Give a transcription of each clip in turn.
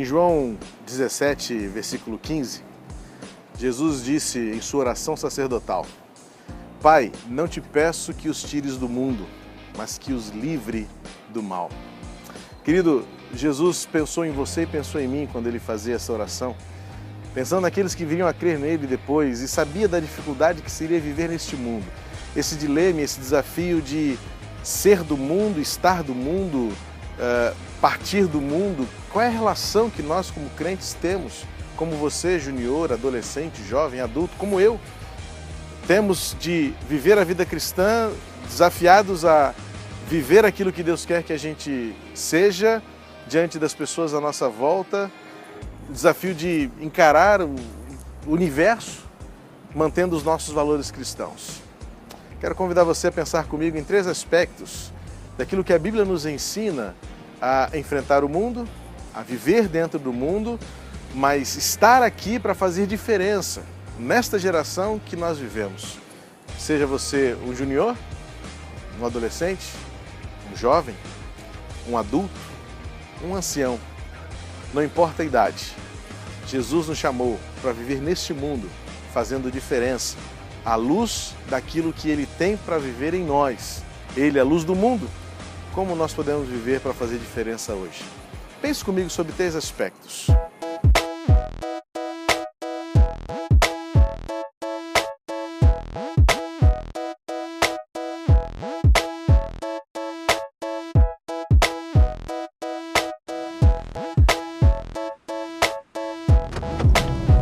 Em João 17, versículo 15, Jesus disse em sua oração sacerdotal: Pai, não te peço que os tires do mundo, mas que os livre do mal. Querido, Jesus pensou em você e pensou em mim quando ele fazia essa oração, pensando naqueles que viriam a crer nele depois, e sabia da dificuldade que seria viver neste mundo. Esse dilema, esse desafio de ser do mundo, estar do mundo, partir do mundo. Qual é a relação que nós como crentes temos, como você, junior, adolescente, jovem, adulto, como eu, temos de viver a vida cristã, desafiados a viver aquilo que Deus quer que a gente seja diante das pessoas à nossa volta, o desafio de encarar o universo mantendo os nossos valores cristãos. Quero convidar você a pensar comigo em 3 aspectos daquilo que a Bíblia nos ensina a enfrentar o mundo, a viver dentro do mundo, mas estar aqui para fazer diferença nesta geração que nós vivemos. Seja você um junior, um adolescente, um jovem, um adulto, um ancião, não importa a idade. Jesus nos chamou para viver neste mundo, fazendo diferença, à luz daquilo que Ele tem para viver em nós. Ele é a luz do mundo. Como nós podemos viver para fazer diferença hoje? Pense comigo sobre 3 aspectos.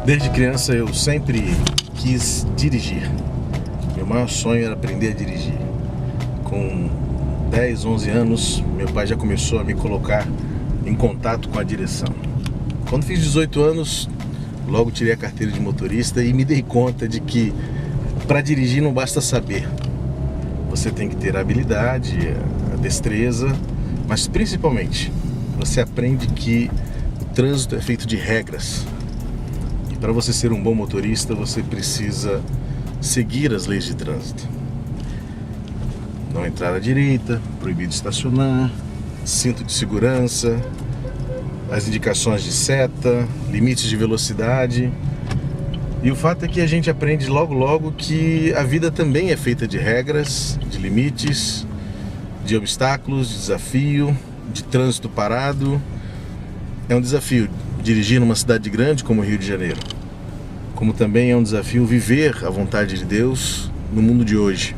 Desde criança eu sempre quis dirigir. Meu maior sonho era aprender a dirigir. Com 10, 11 anos, meu pai já começou a me colocar em contato com a direção. Quando fiz 18 anos, logo tirei a carteira de motorista e me dei conta de que para dirigir não basta saber. Você tem que ter a habilidade, a destreza, mas principalmente você aprende que o trânsito é feito de regras. Para você ser um bom motorista, você precisa seguir as leis de trânsito. Não entrar à direita, proibido estacionar, cinto de segurança, as indicações de seta, limites de velocidade. E o fato é que a gente aprende logo que a vida também é feita de regras, de limites, de obstáculos, de desafio, de trânsito parado. É um desafio dirigir numa cidade grande como o Rio de Janeiro, como também é um desafio viver a vontade de Deus no mundo de hoje,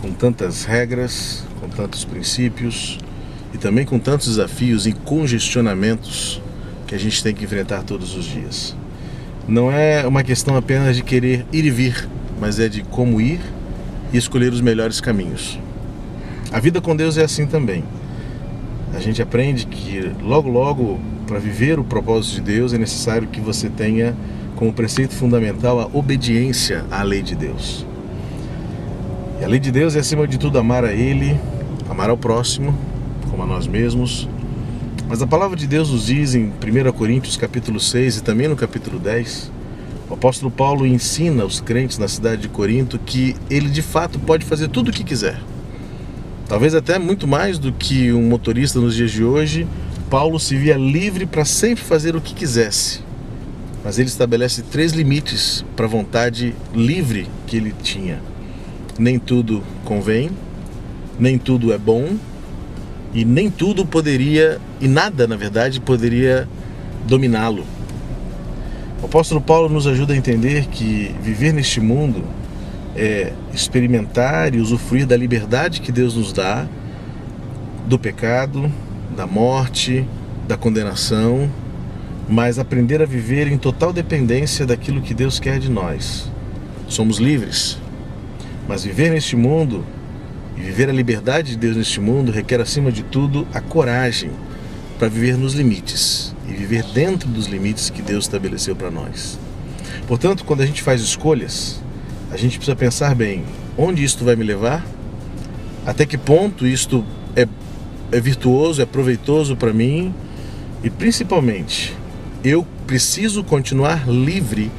com tantas regras, com tantos princípios e também com tantos desafios e congestionamentos que a gente tem que enfrentar todos os dias. Não é uma questão apenas de querer ir e vir, mas é de como ir e escolher os melhores caminhos. A vida com Deus é assim também. A gente aprende que logo, para viver o propósito de Deus, é necessário que você tenha como preceito fundamental a obediência à lei de Deus. E a lei de Deus é, acima de tudo, amar a Ele, amar ao próximo, como a nós mesmos. Mas a palavra de Deus nos diz em 1 Coríntios capítulo 6 e também no capítulo 10, o apóstolo Paulo ensina aos crentes na cidade de Corinto que ele de fato pode fazer tudo o que quiser. Talvez até muito mais do que um motorista nos dias de hoje. Paulo se via livre para sempre fazer o que quisesse, mas ele estabelece 3 limites para a vontade livre que ele tinha. Nem tudo convém, nem tudo é bom, e nem tudo poderia, e nada na verdade poderia dominá-lo. O apóstolo Paulo nos ajuda a entender que viver neste mundo é experimentar e usufruir da liberdade que Deus nos dá, do pecado, da morte, da condenação, mas aprender a viver em total dependência daquilo que Deus quer de nós. Somos livres, mas viver neste mundo e viver a liberdade de Deus neste mundo requer, acima de tudo, a coragem para viver nos limites e viver dentro dos limites que Deus estabeleceu para nós. Portanto, quando a gente faz escolhas, a gente precisa pensar bem, onde isto vai me levar? Até que ponto isto é virtuoso, é proveitoso para mim? E principalmente, eu preciso continuar livre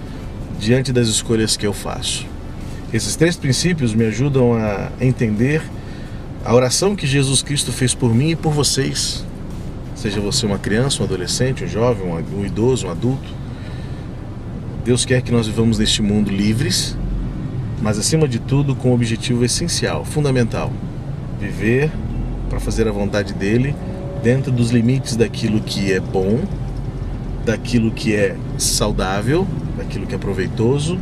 diante das escolhas que eu faço. Esses 3 princípios me ajudam a entender a oração que Jesus Cristo fez por mim e por vocês. seja você uma criança, um adolescente, um jovem, um idoso, um adulto. Deus quer que nós vivamos neste mundo livres, mas acima de tudo com um objetivo essencial, fundamental: viver para fazer a vontade dele dentro dos limites daquilo que é bom, daquilo que é saudável, daquilo que é proveitoso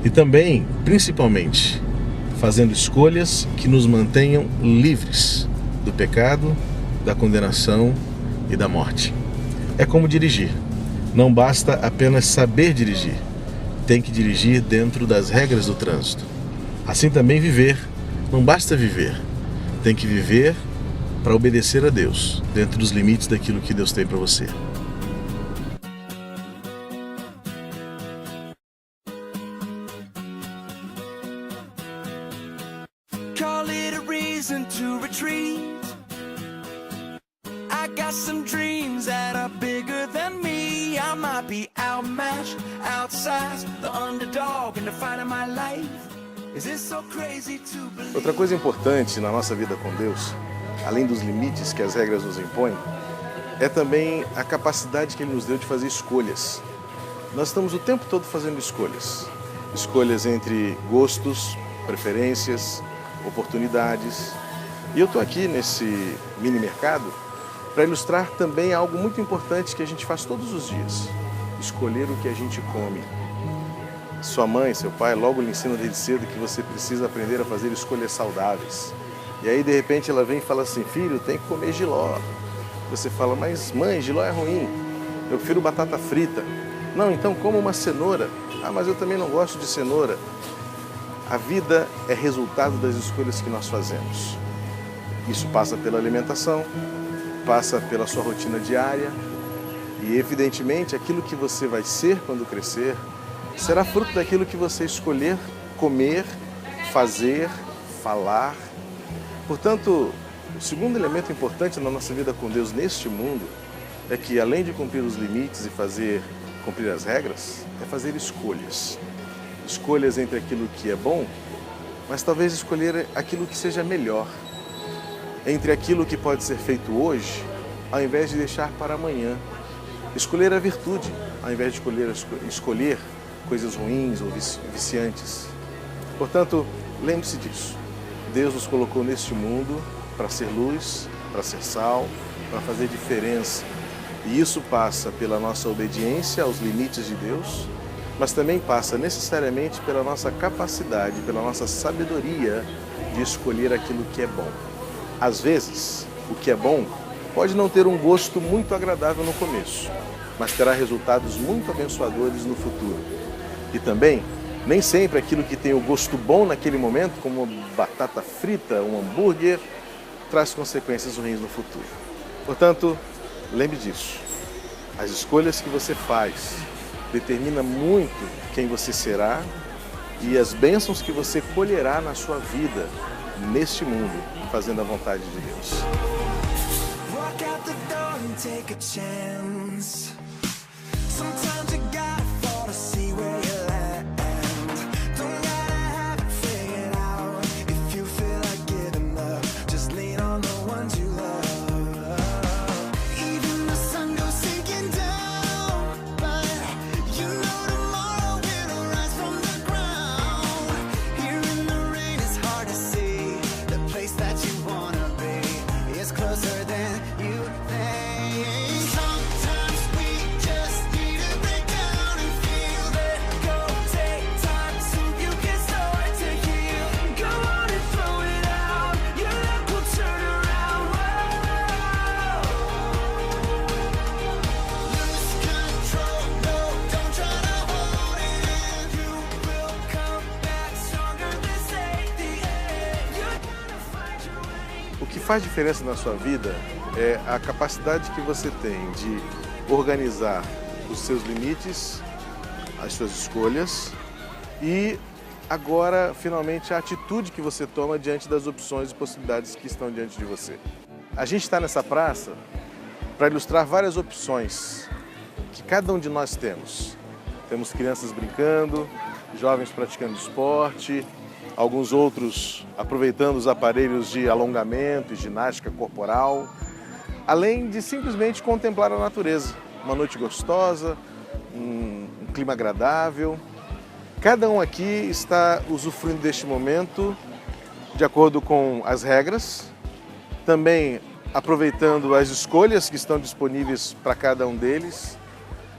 e também, principalmente, fazendo escolhas que nos mantenham livres do pecado, da condenação e da morte. É como dirigir. Não basta apenas saber dirigir. Tem que dirigir dentro das regras do trânsito. Assim também viver. Não basta viver. Tem que viver para obedecer a Deus, dentro dos limites daquilo que Deus tem para você. Call it a reason to retreat. I got some dreams that are bigger than me. I might be outmatched, outsized, the underdog in the fight of my life. Is it so crazy to believe? Outra coisa importante na nossa vida com Deus, além dos limites que as regras nos impõem, é também a capacidade que Ele nos deu de fazer escolhas. Nós estamos o tempo todo fazendo escolhas. Escolhas entre gostos, preferências, oportunidades. E eu estou aqui nesse mini mercado para ilustrar também algo muito importante que a gente faz todos os dias: escolher o que a gente come. Sua mãe, seu pai logo lhe ensinam desde cedo que você precisa aprender a fazer escolhas saudáveis. E aí de repente ela vem e fala assim: filho, tem que comer jiló. Você fala: mas mãe, jiló é ruim, eu prefiro batata frita. Não, então coma uma cenoura. Ah, mas eu também não gosto de cenoura. A vida é resultado das escolhas que nós fazemos. Isso passa pela alimentação, passa pela sua rotina diária e, evidentemente, aquilo que você vai ser quando crescer será fruto daquilo que você escolher comer, fazer, falar. Portanto, o segundo elemento importante na nossa vida com Deus neste mundo é que, além de cumprir os limites e cumprir as regras, é fazer escolhas. Escolhas entre aquilo que é bom, mas talvez escolher aquilo que seja melhor. Entre aquilo que pode ser feito hoje, ao invés de deixar para amanhã. Escolher a virtude, ao invés de escolher coisas ruins ou viciantes. Portanto, lembre-se disso. Deus nos colocou neste mundo para ser luz, para ser sal, para fazer diferença. E isso passa pela nossa obediência aos limites de Deus, mas também passa necessariamente pela nossa capacidade, pela nossa sabedoria de escolher aquilo que é bom. Às vezes, o que é bom pode não ter um gosto muito agradável no começo, mas terá resultados muito abençoadores no futuro. E também, nem sempre aquilo que tem o gosto bom naquele momento, como uma batata frita, um hambúrguer, traz consequências ruins no futuro. Portanto, lembre disso. As escolhas que você faz determina muito quem você será e as bênçãos que você colherá na sua vida, neste mundo, fazendo a vontade de Deus. Walk out the door and take a chance. Sometimes you gotta fall to see where you land. Don't gotta have it figured out. If you feel like giving up, just lean on the ones you love. Even the sun goes sinking down, but you know tomorrow will rise from the ground. Here in the rain it's hard to see the place that you wanna be is closer than you think. Sometimes we just need to break down and feel that go. Take time so you can start to heal. Go on and throw it out. Your luck will turn around. Whoa. Lose control, no, don't try to hold it in. You will come back stronger, this ain't the end. You're gonna find your way. O que faz diferença na sua vida é a capacidade que você tem de organizar os seus limites, as suas escolhas e agora, finalmente, a atitude que você toma diante das opções e possibilidades que estão diante de você. A gente está nessa praça para ilustrar várias opções que cada um de nós temos. Temos crianças brincando, jovens praticando esporte, alguns outros aproveitando os aparelhos de alongamento e ginástica corporal. além de simplesmente contemplar a natureza. Uma noite gostosa, um clima agradável. Cada um aqui está usufruindo deste momento de acordo com as regras, também aproveitando as escolhas que estão disponíveis para cada um deles,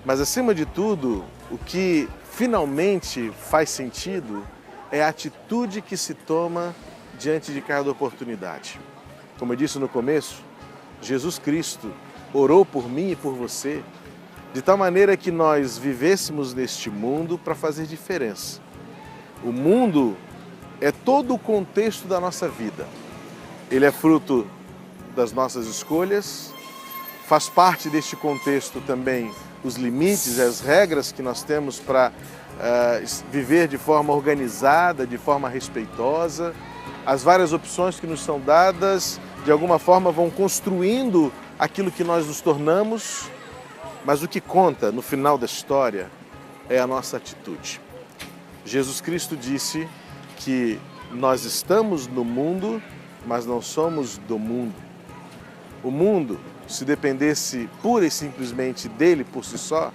mas acima de tudo, o que finalmente faz sentido é a atitude que se toma diante de cada oportunidade. Como eu disse no começo, Jesus Cristo orou por mim e por você, de tal maneira que nós vivêssemos neste mundo para fazer diferença. O mundo é todo o contexto da nossa vida. Ele é fruto das nossas escolhas, faz parte deste contexto também os limites e as regras que nós temos para viver de forma organizada, de forma respeitosa. As várias opções que nos são dadas, de alguma forma, vão construindo aquilo que nós nos tornamos, mas o que conta no final da história é a nossa atitude. Jesus Cristo disse que nós estamos no mundo, mas não somos do mundo. O mundo, se dependesse pura e simplesmente dele por si só,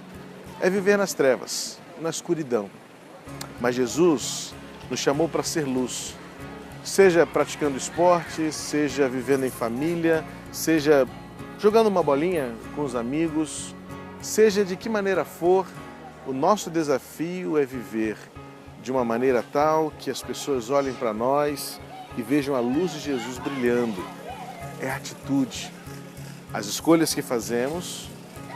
é viver nas trevas, na escuridão. Mas Jesus nos chamou para ser luz, seja praticando esporte, seja vivendo em família, seja jogando uma bolinha com os amigos, seja de que maneira for, o nosso desafio é viver de uma maneira tal que as pessoas olhem para nós e vejam a luz de Jesus brilhando. É a atitude. As escolhas que fazemos,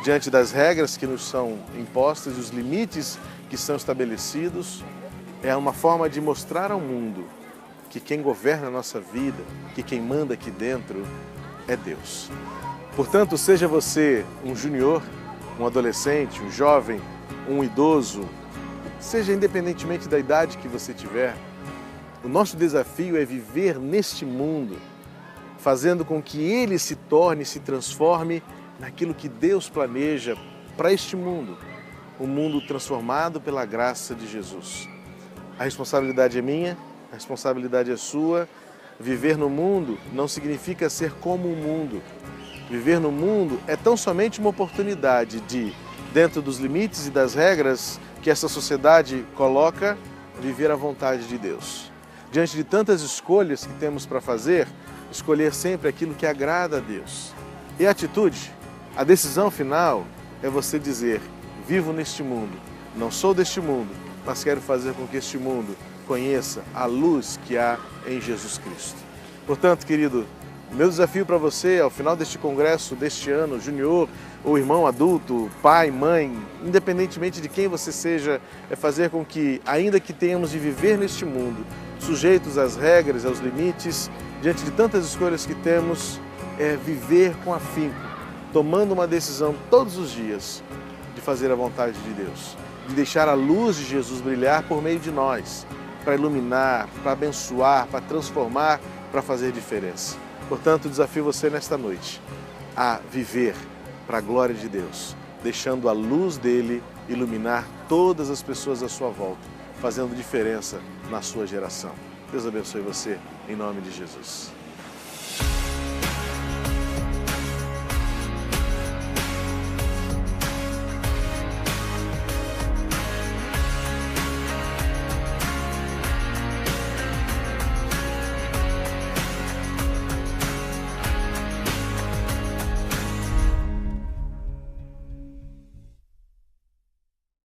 diante das regras que nos são impostas e os limites que são estabelecidos, é uma forma de mostrar ao mundo que quem governa a nossa vida, que quem manda aqui dentro é Deus. Portanto, seja você um junior, um adolescente, um jovem, um idoso, seja independentemente da idade que você tiver, o nosso desafio é viver neste mundo, fazendo com que ele se torne, se transforme naquilo que Deus planeja para este mundo, um mundo transformado pela graça de Jesus. A responsabilidade é minha, a responsabilidade é sua. Viver no mundo não significa ser como o mundo. Viver no mundo é tão somente uma oportunidade de, dentro dos limites e das regras que essa sociedade coloca, viver a vontade de Deus. Diante de tantas escolhas que temos para fazer, escolher sempre aquilo que agrada a Deus. E a atitude, a decisão final é você dizer: vivo neste mundo, não sou deste mundo, mas quero fazer com que este mundo conheça a luz que há em Jesus Cristo. Portanto, querido, meu desafio para você, ao final deste congresso, deste ano, junior ou irmão adulto, pai, mãe, independentemente de quem você seja, é fazer com que, ainda que tenhamos de viver neste mundo, sujeitos às regras, aos limites, diante de tantas escolhas que temos, é viver com afinco, tomando uma decisão todos os dias de fazer a vontade de Deus, de deixar a luz de Jesus brilhar por meio de nós, para iluminar, para abençoar, para transformar, para fazer diferença. Portanto, desafio você nesta noite a viver para a glória de Deus, deixando a luz dele iluminar todas as pessoas à sua volta, fazendo diferença na sua geração. Deus abençoe você, em nome de Jesus.